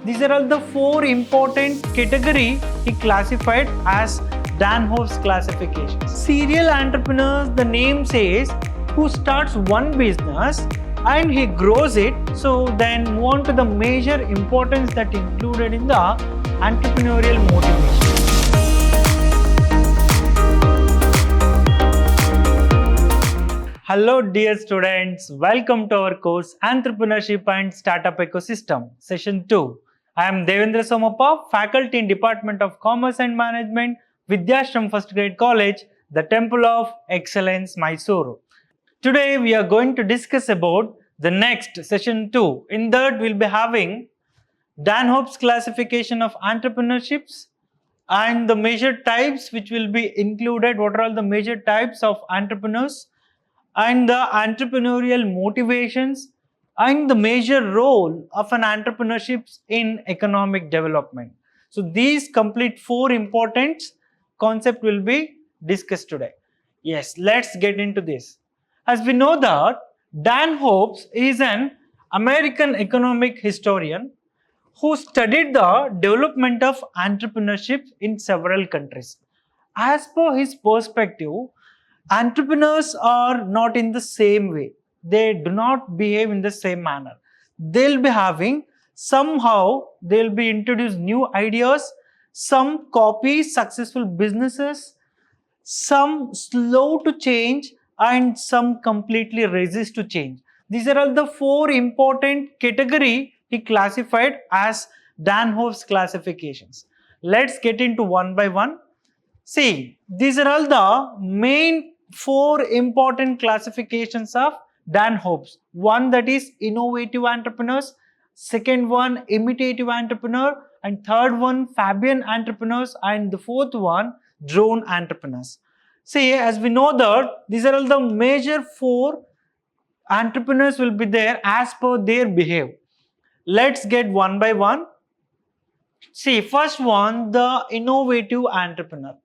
These are all the four important category he classified as Danhoff's classification. Serial entrepreneurs, the name says, who starts one business and he grows it. So then move on to the major importance that included in the entrepreneurial motivation. Hello dear students, welcome to our course Entrepreneurship and Startup Ecosystem, Session 2. I am Devendra Somappa, Faculty in Department of Commerce and Management, Vidhyaashram First Grade College, the Temple of Excellence, MYSURU. Today we are going to discuss about the next Session 2. In that we will be having Danhoff's classification of entrepreneurships and the major types which will be included, what are all the major types of entrepreneurs, and the entrepreneurial motivations and the major role of an entrepreneurship in economic development. So these complete four important concepts will be discussed today. Yes, let's get into this. As we know that Danhoff is an American economic historian who studied the development of entrepreneurship in several countries. As per his perspective, entrepreneurs are not in the same way. They do not behave in the same manner. They'll be having they'll be introduced new ideas, some copy successful businesses, some slow to change, and some completely resist to change. These are all the four important category he classified as Danhoff's classifications. Let's get into one by one. See, these are all the main four important classifications of Danhoff's. One, that is innovative entrepreneurs, second one imitative entrepreneur, and third one Fabian entrepreneurs, and the fourth one drone entrepreneurs. See, as we know that these are all the major four entrepreneurs will be there as per their behavior. Let's get one by one. See, first one, the innovative entrepreneur.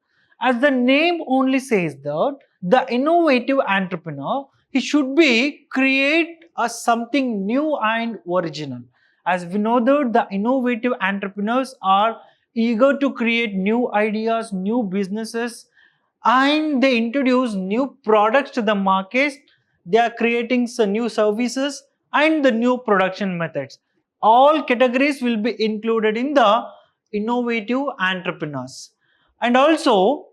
As the name only says that the innovative entrepreneur, he should be create something new and original. As we know that the innovative entrepreneurs are eager to create new ideas, new businesses, and they introduce new products to the market. They are creating some new services and the new production methods. All categories will be included in the innovative entrepreneurs. And also,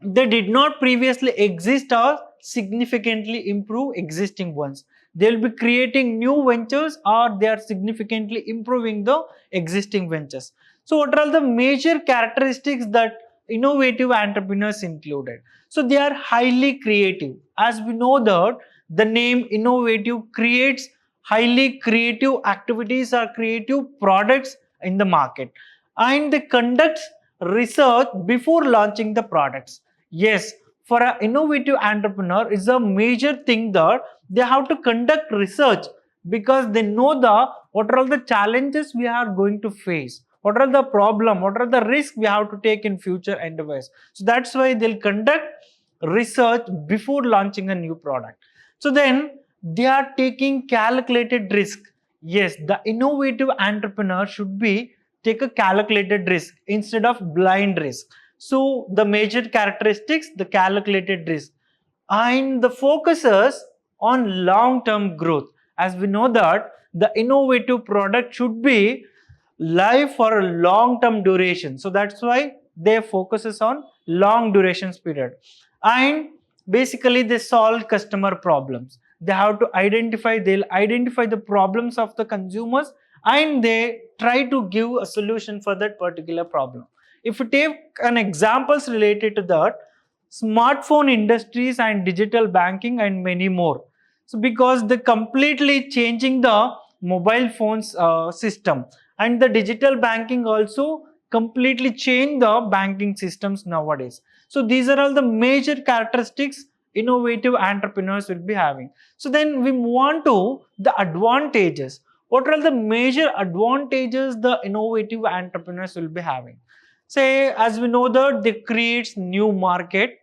they did not previously exist or significantly improve existing ones. They will be creating new ventures or they are significantly improving the existing ventures. So what are all the major characteristics that innovative entrepreneurs included? So they are highly creative. As we know that the name innovative creates highly creative activities or creative products in the market, and they conduct research before launching the products. Yes, for an innovative entrepreneur, it's a major thing that they have to conduct research because they know what are all the challenges we are going to face, what are the problem, what are the risks we have to take in future endeavors. So that's why they'll conduct research before launching a new product. So then they are taking calculated risk. Yes, the innovative entrepreneur should be take a calculated risk instead of blind risk. So the major characteristics, the calculated risk, and the focuses on long-term growth. As we know that the innovative product should be live for a long-term duration. So that's why they focuses on long durations period. And basically they solve customer problems. They have to they'll identify the problems of the consumers and they try to give a solution for that particular problem. If you take an examples related to that, smartphone industries and digital banking and many more. So because they're completely changing the mobile phones system, and the digital banking also completely changed the banking systems nowadays. So these are all the major characteristics innovative entrepreneurs will be having. So then we move on to the advantages. What are the major advantages the innovative entrepreneurs will be having? Say, as we know that they creates new market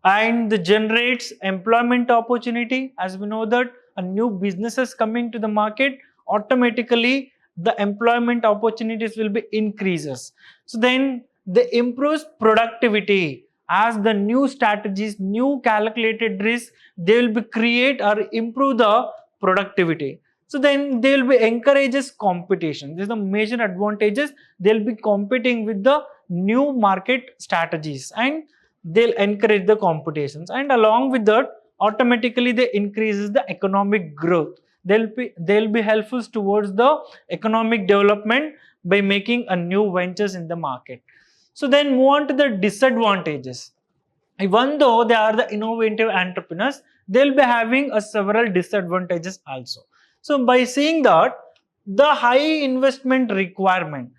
and they generates employment opportunity. As we know that a new businesses coming to the market, automatically the employment opportunities will be increases. So then they improves productivity. As the new strategies, new calculated risk, they will be create or improve the productivity. So then they will be encourages competition. These are the major advantages. They'll be competing with the new market strategies, and they'll encourage the competitions, and along with that automatically they increases the economic growth. They'll be helpful towards the economic development by making a new ventures in the market. So then move on to the disadvantages. Even though they are the innovative entrepreneurs, they'll be having a several disadvantages also. So by seeing that, the high investment requirement,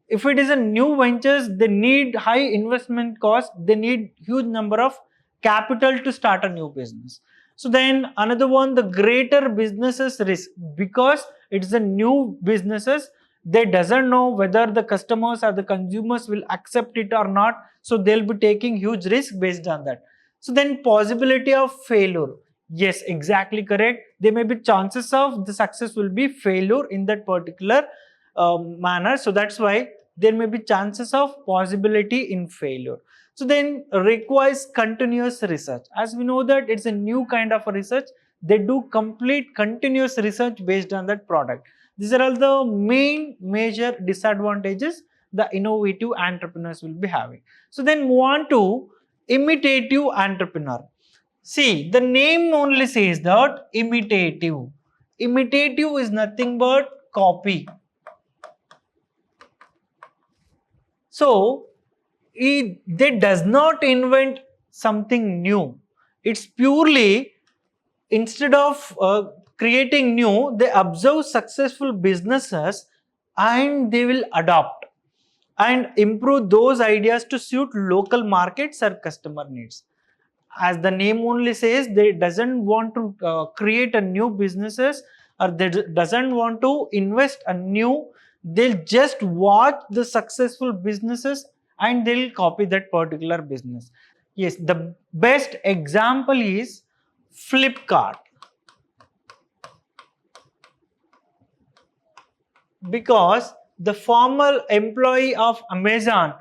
if it is a new ventures, they need high investment cost, they need huge number of capital to start a new business. So then another one, the greater businesses risk, because it's a new businesses, they doesn't know whether the customers or the consumers will accept it or not, so they'll be taking huge risk based on that. So then possibility of failure, yes, exactly correct, there may be chances of the success will be failure in that particular manner. So that's why there may be chances of possibility in failure. So then requires continuous research. As we know that it's a new kind of a research, they do complete continuous research based on that product. These are all the main major disadvantages the innovative entrepreneurs will be having. So then move on to imitative entrepreneur. See, the name only says that imitative. Imitative is nothing but copy. So they does not invent something new. It's purely, instead of creating new, they observe successful businesses and they will adopt and improve those ideas to suit local markets or customer needs. As the name only says, they doesn't want to create a new businesses, or they doesn't want to invest a new, they'll just watch the successful businesses and they'll copy that particular business. Yes, the best example is Flipkart, because the former employee of Amazon,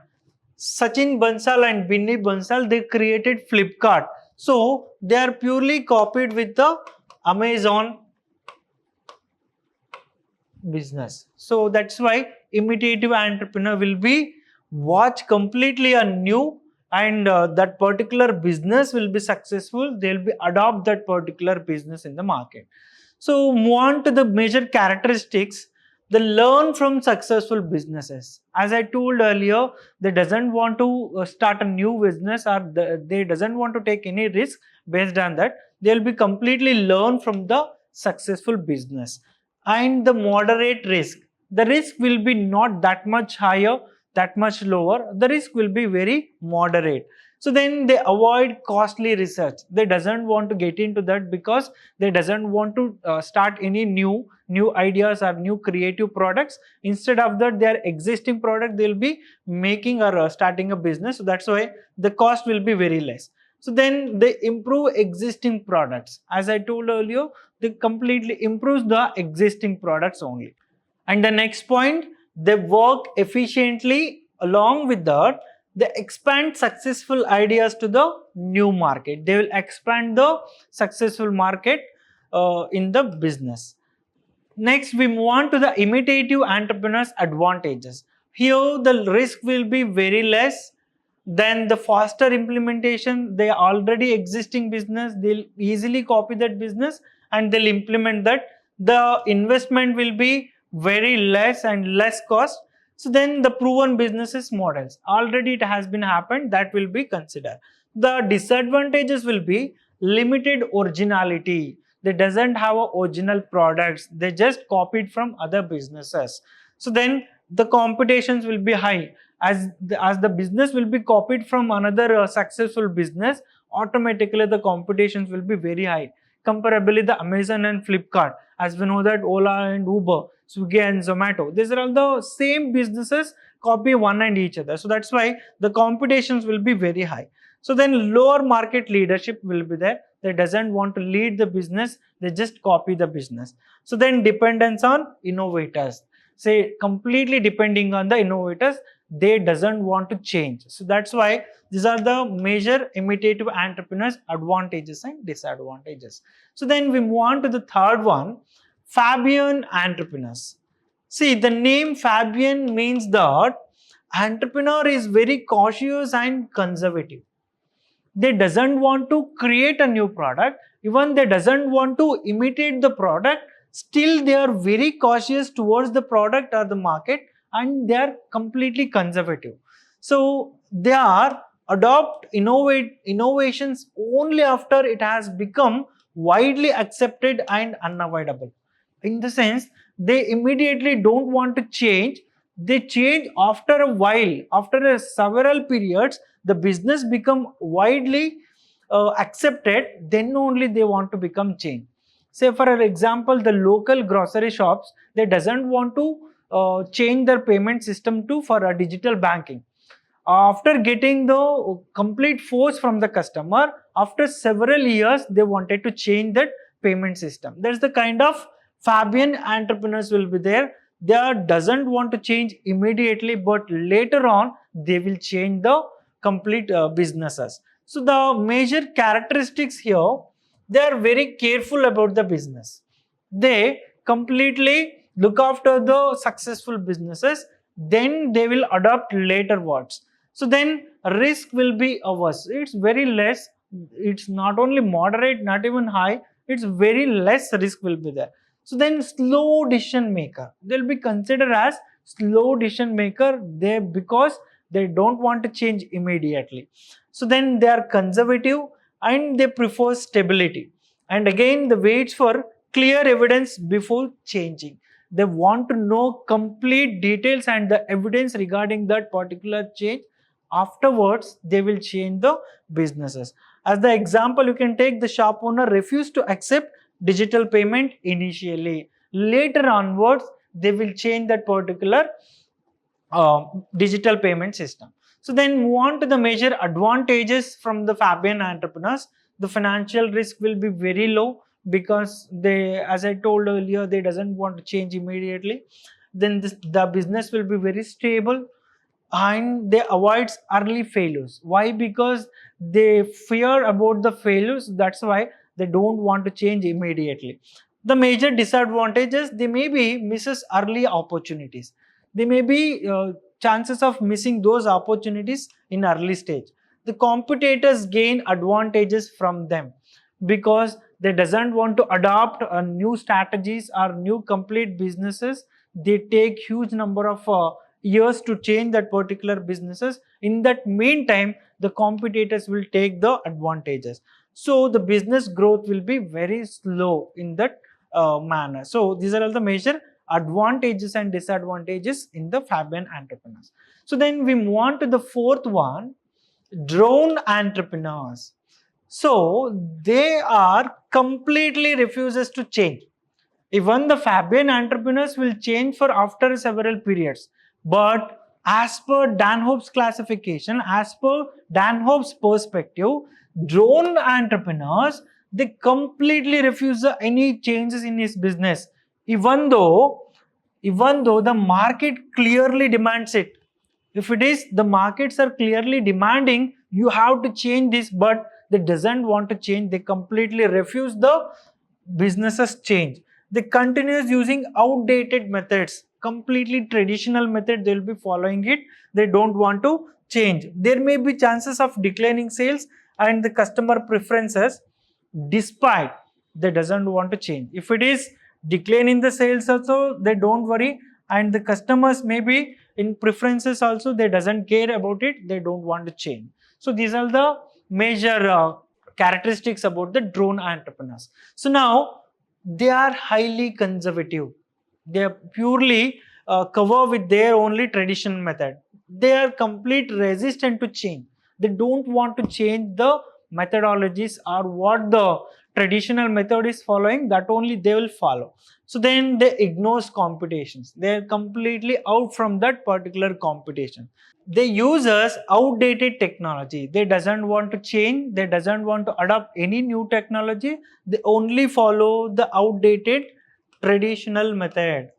Sachin Bansal and Binny Bansal, they created Flipkart. So they are purely copied with the Amazon business. So that's why imitative entrepreneur will be watch completely a new, and that particular business will be successful, they'll be adopt that particular business in the market. So move on to the major characteristics. They learn from successful businesses. As I told earlier, they doesn't want to start a new business, or they doesn't want to take any risk. Based on that, they'll be completely learn from the successful business. And the moderate risk, the risk will be not that much higher, that much lower, the risk will be very moderate. So then they avoid costly research. They doesn't want to get into that, because they doesn't want to start any new ideas or new creative products. Instead of that, their existing product they'll be making or starting a business. So that's why the cost will be very less. So then they improve existing products. As I told earlier, they completely improve the existing products only. And the next point, they work efficiently. Along with that, they expand successful ideas to the new market. They will expand the successful market in the business. Next, we move on to the imitative entrepreneurs advantages. Here, the risk will be very less. Then the faster implementation, they already existing business, they'll easily copy that business and they'll implement that. The investment will be very less and less cost. So then the proven businesses models, already it has been happened, that will be considered. The disadvantages will be limited originality. They doesn't have original products, they just copied from other businesses. So then the competitions will be high. As the business will be copied from another successful business, automatically the competitions will be very high. Comparably, the Amazon and Flipkart, as we know that Ola and Uber, Swiggy and Zomato, these are all the same businesses, copy one and each other. So that's why the competitions will be very high. So then lower market leadership will be there. They doesn't want to lead the business, they just copy the business. So then dependence on innovators. say completely depending on the innovators. They doesn't want to change. So that's why these are the major imitative entrepreneurs advantages and disadvantages. So then we move on to the third one, Fabian entrepreneurs. See, the name Fabian means that entrepreneur is very cautious and conservative. They doesn't want to create a new product, even they doesn't want to imitate the product, still they are very cautious towards the product or the market, and they are completely conservative. So they are adopt innovations only after it has become widely accepted and unavoidable. In the sense, they immediately don't want to change. They change after a while, after several periods the business become widely accepted, then only they want to become change. Say for an example, the local grocery shops, they doesn't want to change their payment system to for a digital banking. After getting the complete force from the customer, after several years they wanted to change that payment system. That's the kind of Fabian entrepreneurs will be there. They doesn't want to change immediately, but later on they will change the complete businesses. So the major characteristics here, they are very careful about the business. They completely look after the successful businesses, then they will adopt later words. So then risk will be averse. It's very less. It's not only moderate, not even high. It's very less risk will be there. So then slow decision maker. They'll be considered as slow decision maker there because they don't want to change immediately. So then they are conservative and they prefer stability. And again, the waits for clear evidence before changing. They want to know complete details and the evidence regarding that particular change. Afterwards, they will change the businesses. As the example, you can take the shop owner refused to accept digital payment initially. Later onwards, they will change that particular digital payment system. So then move on to the major advantages from the Fabian entrepreneurs. The financial risk will be very low because they, as I told earlier, they doesn't want to change immediately. Then the business will be very stable and they avoids early failures. Why? Because they fear about the failures. That's why they don't want to change immediately. The major disadvantages, they may be misses early opportunities. They may be chances of missing those opportunities in early stage. The competitors gain advantages from them because they doesn't want to adopt new strategies or new complete businesses. They take huge number of years to change that particular businesses. In that meantime, the competitors will take the advantages. So the business growth will be very slow in that manner. So these are all the major advantages and disadvantages in the Fabian entrepreneurs. So then we move on to the fourth one, drone entrepreneurs. So they are completely refuses to change. Even the Fabian entrepreneurs will change for after several periods. But as per Danhope's classification, as per Danhope's perspective, drone entrepreneurs, they completely refuse any changes in his business, even though the market clearly demands it. If it is the markets are clearly demanding you have to change this, but they doesn't want to change, they completely refuse the businesses change. They continues using outdated methods, completely traditional method, they will be following it. They don't want to change. There may be chances of declining sales and the customer preferences, despite they doesn't want to change. If it is declining the sales also, they don't worry, and the customers may be in preferences also, they doesn't care about it, they don't want to change. So these are the major characteristics about the drone entrepreneurs. So now they are highly conservative. They are purely cover with their only traditional method. They are complete resistant to change. They don't want to change the methodologies or what the traditional method is following, that only they will follow. So then they ignores competitions. They are completely out from that particular competition. They use us outdated technology. They doesn't want to change. They doesn't want to adopt any new technology. They only follow the outdated traditional method.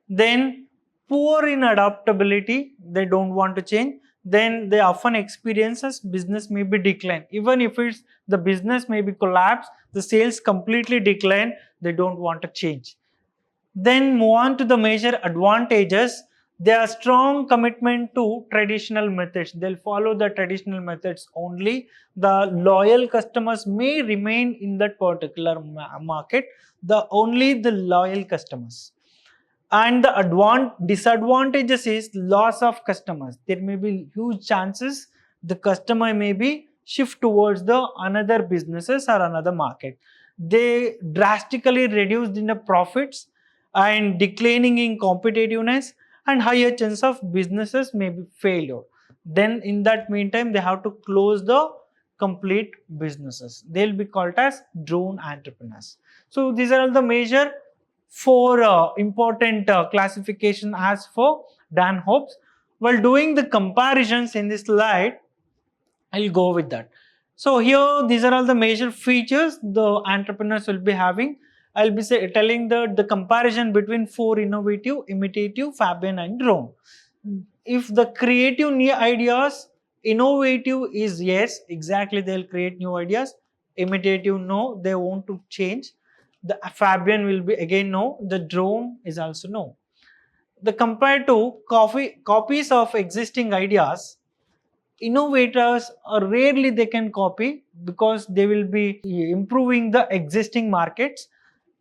Then poor in adaptability, they don't want to change. Then they often experiences business may be decline. Even if it's the business may be collapse, the sales completely decline, they don't want to change. Then move on to the major advantages. Their strong commitment to traditional methods. They'll follow the traditional methods only. The loyal customers may remain in that particular market. Only the loyal customers. And the disadvantages is loss of customers. There may be huge chances the customer may be shift towards the another businesses or another market. They drastically reduced in the profits and declining in competitiveness, and higher chance of businesses may be failure. Then in that meantime they have to close the complete businesses. They'll be called as drone entrepreneurs. So these are all the major four important classification as for Dan Hobbs. While doing the comparisons in this slide, I'll go with that. So here, these are all the major features the entrepreneurs will be having. I'll be telling the comparison between four: innovative, imitative, Fabian, and drone. If the creative new ideas, innovative is yes, exactly they'll create new ideas. Imitative, no, they want to change. The Fabian will be again no. The drone is also no. The compared to copies of existing ideas, innovators are rarely they can copy because they will be improving the existing markets.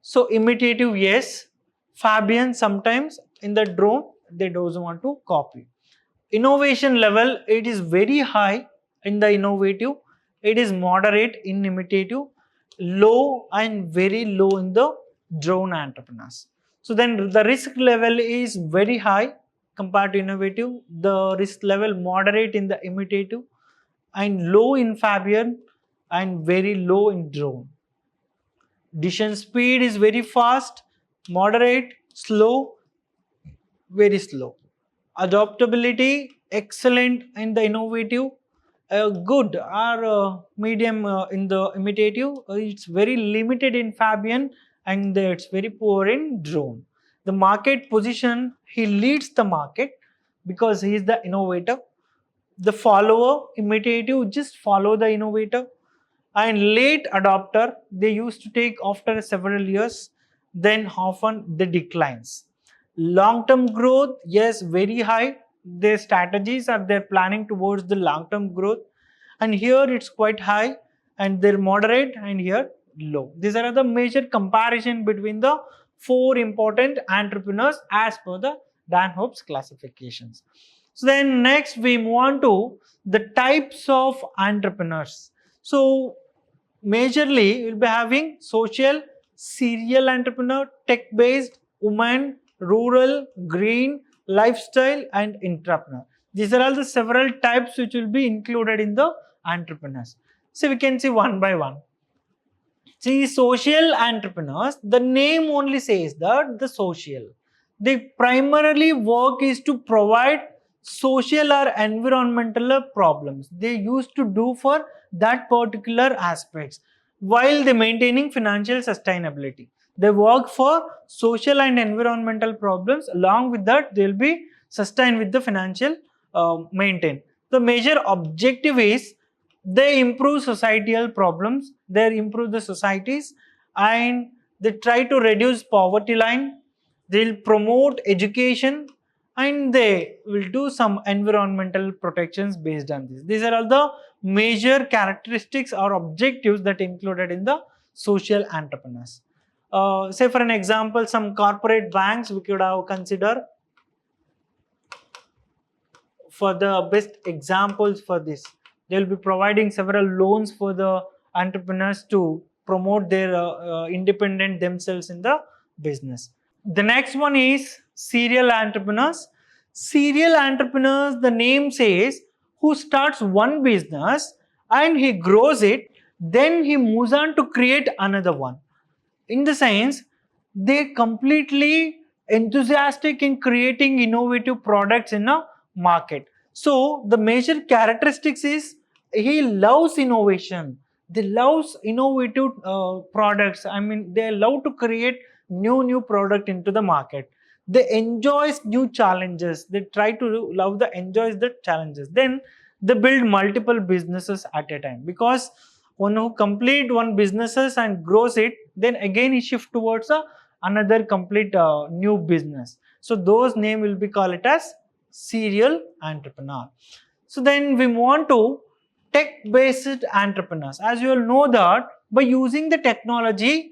So imitative yes, Fabian sometimes. In the drone they don't want to copy. Innovation level, it is very high in the innovative, it is moderate in imitative, low and very low in the drone entrepreneurs. So then the risk level is very high compared to innovative, the risk level moderate in the imitative and low in Fabian and very low in drone. Decision speed is very fast, moderate, slow, very slow. Adaptability excellent in the innovative, good or medium in the imitative. It's very limited in Fabian and it's very poor in drone. The market position, he leads the market because he is the innovator. The follower, imitative, just follow the innovator. And late adopter, they used to take after several years, then often they declines. Long-term growth, yes, very high. Their strategies are they're planning towards the long-term growth, and here it's quite high, and they're moderate, and here low. These are the major comparison between the four important entrepreneurs as per the Dan Hobbs classifications. So then next we move on to the types of entrepreneurs. So majorly we'll be having social, serial entrepreneur, tech-based, woman, rural, green, lifestyle, and entrepreneur. These are all the several types which will be included in the entrepreneurs. So we can see one by one. See, social entrepreneurs, the name only says that the social. The primarily work is to provide social or environmental problems. They used to do for that particular aspects while they maintaining financial sustainability. They work for social and environmental problems. Along with that, they will be sustained with the financial maintain. The major objective is they improve societal problems, they improve the societies, and they try to reduce poverty line. They'll promote education and they will do some environmental protections based on this. These are all the major characteristics or objectives that included in the social entrepreneurs. Say for an example, some corporate banks we could have consider for the best examples for this. They will be providing several loans for the entrepreneurs to promote their independent themselves in the business. The next one is serial entrepreneurs. Serial entrepreneurs, the name says, who starts one business and he grows it, then he moves on to create another one. In the sense, they completely enthusiastic in creating innovative products in a market. So the major characteristics is he loves innovation. They loves innovative products. I mean, they love to create new product into the market. They enjoys new challenges. They try to love the enjoys the challenges. Then they build multiple businesses at a time, because one who complete one businesses and grows it, then again he shift towards another complete new business. So those name will be called it as serial entrepreneur. So then we want to tech-based entrepreneurs. As you all know that by using the technology,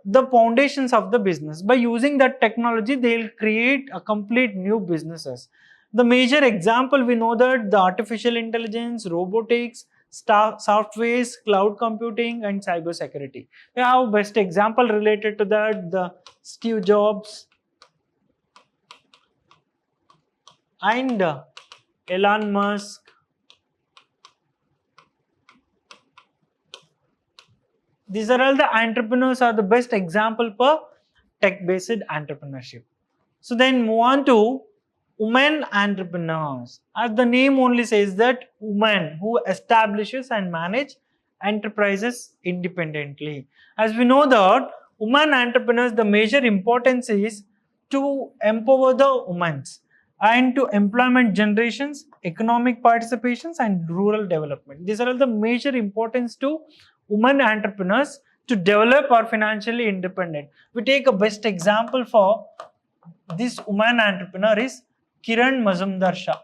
the foundations of the business, by using that technology, they'll create a complete new businesses. The major example we know that the artificial intelligence, robotics, softwares, cloud computing, and cyber security. We have best example related to that, the Steve Jobs and Elon Musk. These are all the entrepreneurs are the best example for tech-based entrepreneurship. So then move on to women entrepreneurs. As the name only says that women who establishes and manage enterprises independently. As we know that women entrepreneurs, the major importance is to empower the women and to employment generations, economic participations, and rural development. These are all the major importance to women entrepreneurs to develop or financially independent. We take a best example for this woman entrepreneur is Kiran Mazumdar-Shaw.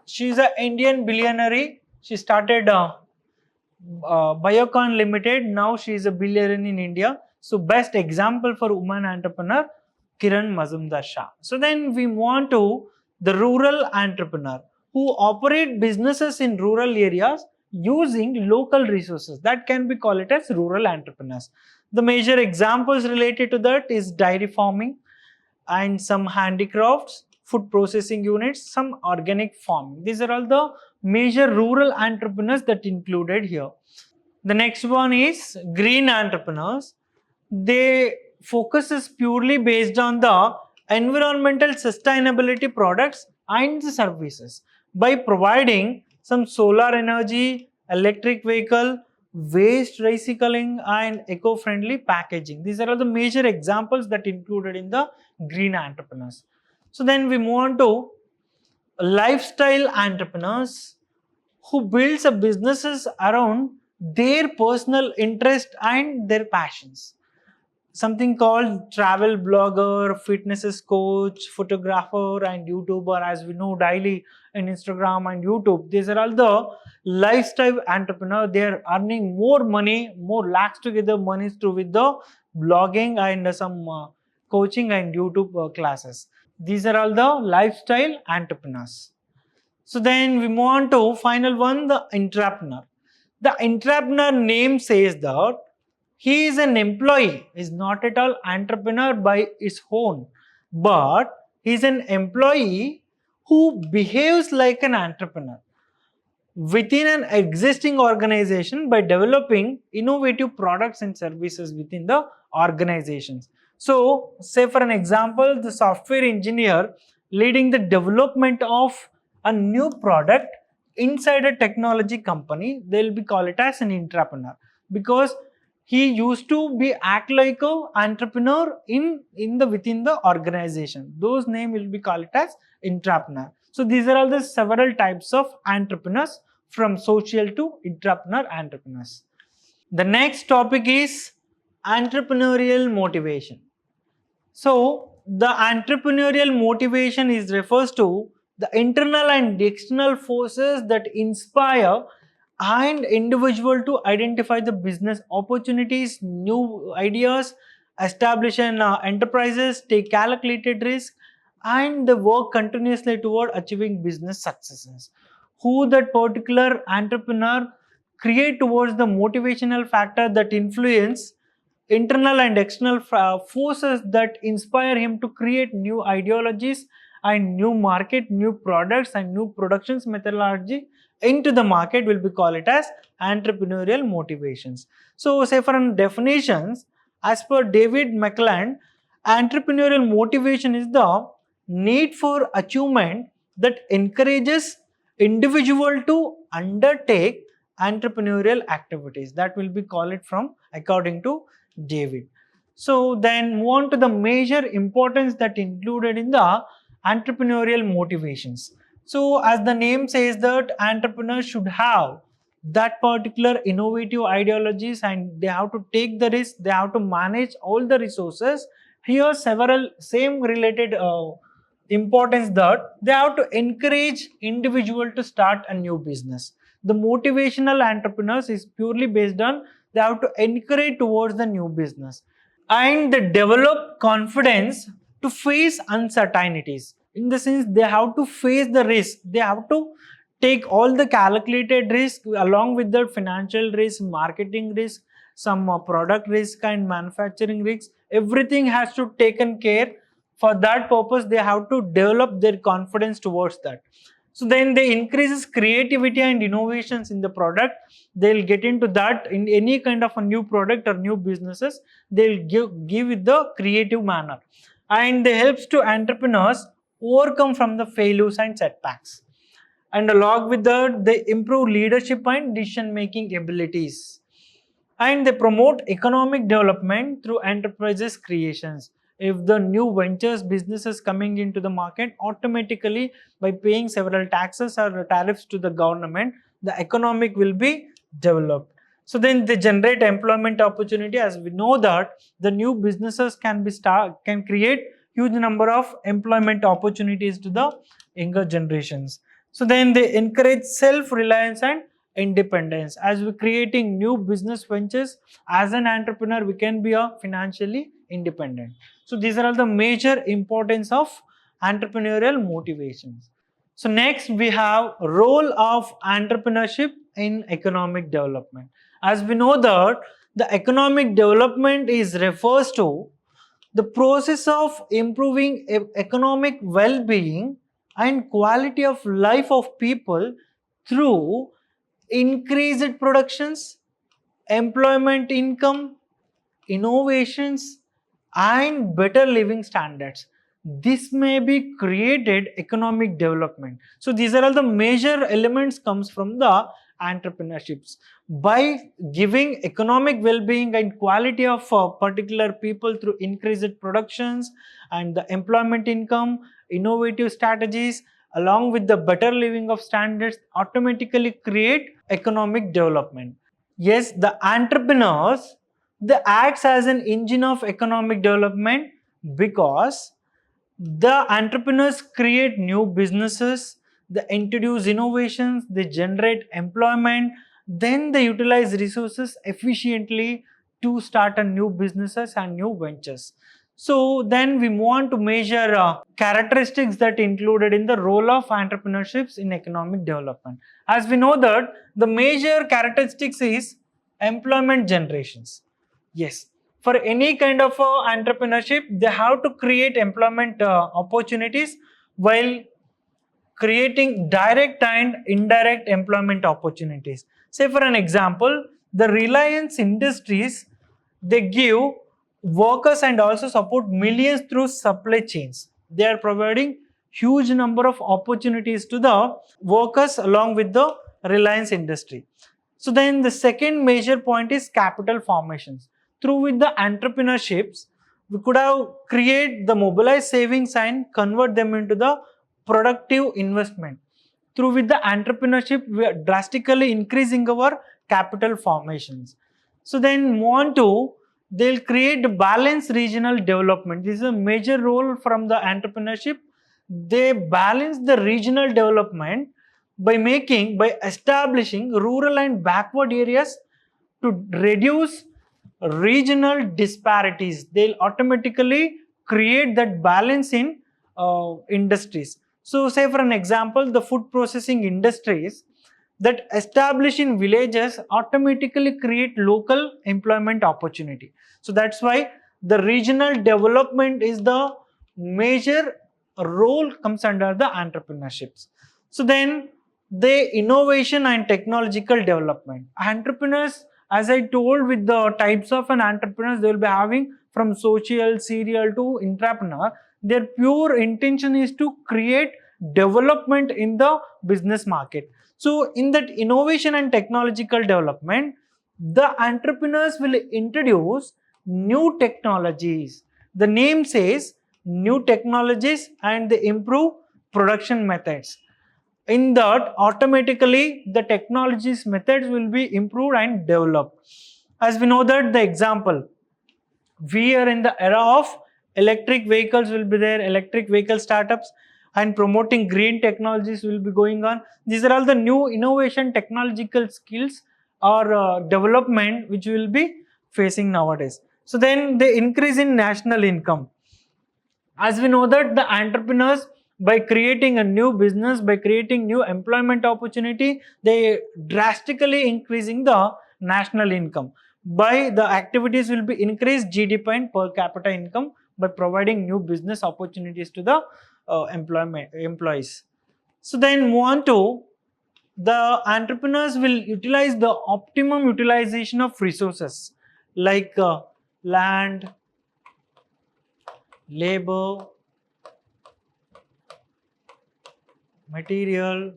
She is an Indian billionaire. She started Biocon Limited. Now she is a billionaire in India. So best example for woman entrepreneur, Kiran Mazumdar-Shaw. So then we want to the rural entrepreneur who operate businesses in rural areas using local resources. That can be called it as rural entrepreneurs. The major examples related to that is dairy farming and some handicrafts, food processing units, some organic farming. These are all the major rural entrepreneurs that included here. The next one is green entrepreneurs. They focuses purely based on the environmental sustainability products and the services by providing some solar energy, electric vehicle, waste recycling, and eco-friendly packaging. These are all the major examples that included in the green entrepreneurs. So then we move on to lifestyle entrepreneurs who builds a businesses around their personal interest and their passions. Something called travel blogger, fitness coach, photographer, and YouTuber, as we know daily in Instagram and YouTube. These are all the lifestyle entrepreneur. They are earning more money, more lakhs together money through with the blogging and some coaching and YouTube classes. These are all the lifestyle entrepreneurs. So then we move on to final one, the entrepreneur. The entrepreneur name says that he is an employee, is not at all entrepreneur by his own, but he is an employee who behaves like an entrepreneur within an existing organization by developing innovative products and services within the organizations. So, say for an example, the software engineer leading the development of a new product inside a technology company, they'll be called it as an entrepreneur, because he used to be act like a entrepreneur in the within the organization. Those name will be called it as entrepreneur. So these are all the several types of entrepreneurs, from social to entrepreneurs. The next topic is entrepreneurial motivation. So the entrepreneurial motivation is refers to the internal and external forces that inspire and individual to identify the business opportunities, new ideas, establish an enterprises, take calculated risk, and the work continuously toward achieving business successes. Who that particular entrepreneur create towards the motivational factor that influence internal and external forces that inspire him to create new ideologies and new market, new products, and new productions methodology into the market will be called it as entrepreneurial motivations. So say for definitions, as per David McClelland, entrepreneurial motivation is the need for achievement that encourages individual to undertake entrepreneurial activities. That will be called it from according to David. So then move on to the major importance that included in the entrepreneurial motivations. So as the name says that entrepreneurs should have that particular innovative ideologies, and they have to take the risk, they have to manage all the resources. Here several same related importance that they have to encourage individual to start a new business. The motivational entrepreneurs is purely based on they have to encourage towards the new business, and they develop confidence to face uncertainties. In the sense they have to face the risk, they have to take all the calculated risk along with the financial risk, marketing risk, some product risk and manufacturing risk. Everything has to taken care. For that purpose they have to develop their confidence towards that. So then they increases creativity and innovations in the product. They'll get into that in any kind of a new product or new businesses. They'll give it the creative manner, and they helps to entrepreneurs overcome from the failures and setbacks. And along with that, they improve leadership and decision making abilities, and they promote economic development through enterprises creations. If the new ventures businesses coming into the market, automatically by paying several taxes or tariffs to the government, the economic will be developed. So then they generate employment opportunity. As we know that the new businesses can create huge number of employment opportunities to the younger generations. So then they encourage self-reliance and independence. As we're creating new business ventures, as an entrepreneur we can be financially independent. So these are all the major importance of entrepreneurial motivations. So next we have role of entrepreneurship in economic development. As we know that the economic development is refers to the process of improving economic well-being and quality of life of people through increased productions, employment income, innovations and better living standards. This may be created economic development. So these are all the major elements comes from the entrepreneurships. By giving economic well-being and quality of particular people through increased productions and the employment income, innovative strategies along with the better living of standards automatically create economic development. Yes, the entrepreneurs, they acts as an engine of economic development because the entrepreneurs create new businesses, they introduce innovations, they generate employment, then they utilize resources efficiently to start a new businesses and new ventures. So then we move on to measure characteristics that included in the role of entrepreneurships in economic development. As we know that the major characteristics is employment generations. Yes, for any kind of entrepreneurship, they have to create employment opportunities while creating direct and indirect employment opportunities. Say for an example, the Reliance Industries, they give workers and also support millions through supply chains. They are providing huge number of opportunities to the workers along with the Reliance industry. So then the second major point is capital formations. Through with the entrepreneurships, we could have create the mobilized savings and convert them into the productive investment. Through with the entrepreneurship, we are drastically increasing our capital formations. So then move on to, they'll create balanced regional development. This is a major role from the entrepreneurship. They balance the regional development by establishing rural and backward areas to reduce regional disparities. They'll automatically create that balance in industries. So say for an example, the food processing industries that establish in villages automatically create local employment opportunity. So that's why the regional development is the major role comes under the entrepreneurships. So then the innovation and technological development. Entrepreneurs, as I told, with the types of an entrepreneurs, they will be having from social, serial to entrepreneur. Their pure intention is to create development in the business market. So in that innovation and technological development, the entrepreneurs will introduce new technologies. The name says new technologies, and they improve production methods. In that, automatically the technologies methods will be improved and developed. As we know that the example, we are in the era of electric vehicles will be there, electric vehicle startups, and promoting green technologies will be going on. These are all the new innovation technological skills or development which we will be facing nowadays. So then the increase in national income. As we know that the entrepreneurs, by creating a new business, by creating new employment opportunity, they drastically increasing the national income. By the activities will be increased GDP and per capita income by providing new business opportunities to the employees. So then move on to the entrepreneurs will utilize the optimum utilization of resources like land, labor, material.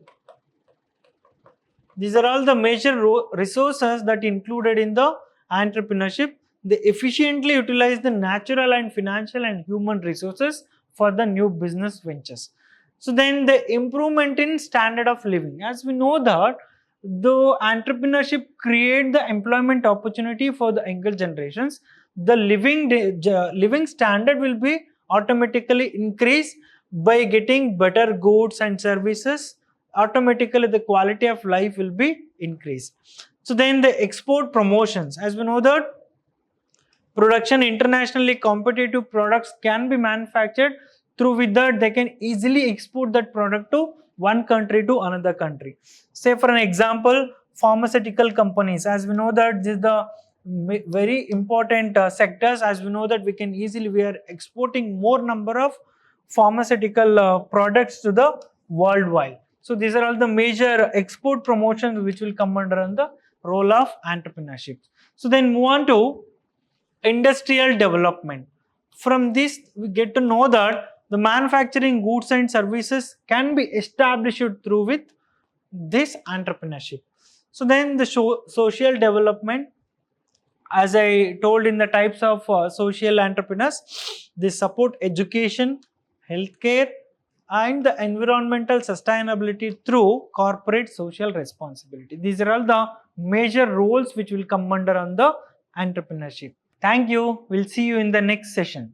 These are all the major resources that included in the entrepreneurship. They efficiently utilize the natural and financial and human resources for the new business ventures. So then the improvement in standard of living. As we know that the entrepreneurship create the employment opportunity for the younger generations, the living standard will be automatically increased by getting better goods and services. Automatically the quality of life will be increased. So then the export promotions, as we know that production internationally competitive products can be manufactured, through with that they can easily export that product to one country to another country. Say for an example, pharmaceutical companies, as we know that this is the very important sectors. As we know that we are exporting more number of pharmaceutical products to the worldwide. So these are all the major export promotions which will come under the role of entrepreneurship. So then move on to industrial development. From this we get to know that the manufacturing goods and services can be established through with this entrepreneurship. So then the social development, as I told in the types of social entrepreneurs, they support education, healthcare, and the environmental sustainability through corporate social responsibility. These are all the major roles which will come under on the entrepreneurship. Thank you. We'll see you in the next session.